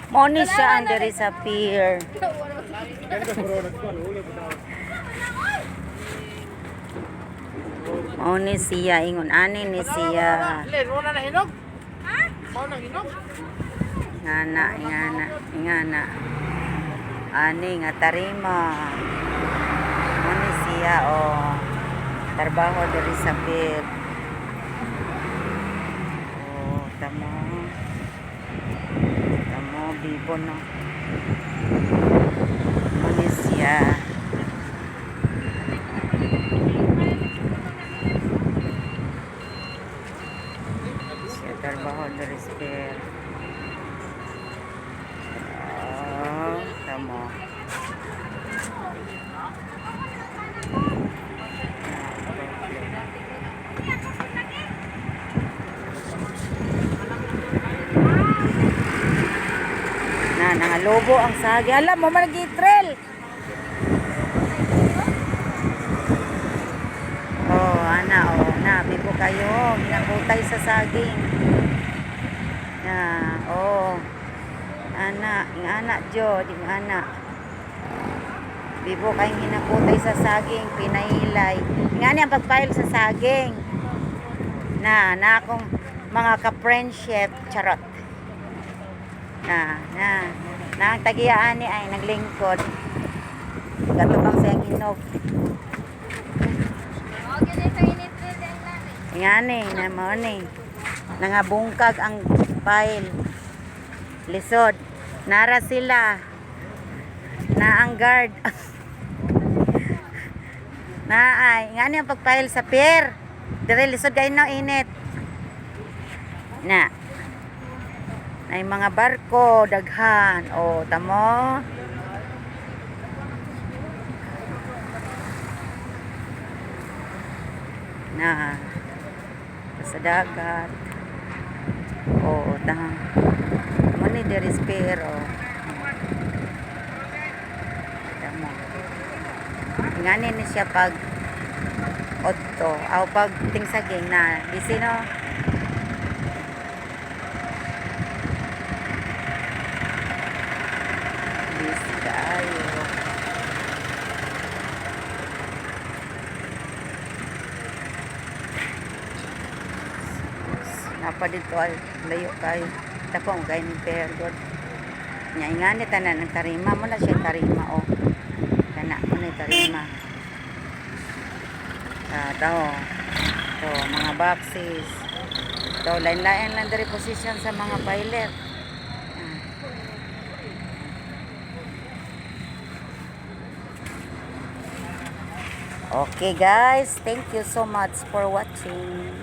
Moni siya ang diri sa pier. Moni siya ingon ani ni siya. Len, mo na nahinog? Ha? Mo na hinog? Ingana. Ani nga tarima. Moni siya trabaho diri sa pier. Tamo bibo no. Moni siya. Trabaho dari spare. Tamo. Nangalobo ang sagi. Alam mo, mag-trail. Bibo kayo. Ginakutay sa saging. Anak Jo, di anak. Bibo kayong hinakutay sa saging, pinailay. Nga ang pagpail sa saging. Na akong mga ka-friendship, charot. Na ang tagiyaan ni ay naglingkod. Gatubang sa yung hinog. Ngani, na mo ni. Nangabungkag ang file. Lisod. Nara sila. Na ang guard. Ngani ang pagfile sa pier. Dire lisod kayo na init. Na yung mga barko, daghan. Tamo. Sa dagat. Muni diri spare. Tamo. Ngani ni siya pag otto. Pag tingsaging na. Busy no? Napa dito ay layo kayo. Tapos kayo ni Pergod. Ingani tanan ng tarima mo na siya tarima Kana mo na tarima. To mga boxes. To lain-lain lang dari position sa mga pilot. Okay guys, thank you so much for watching.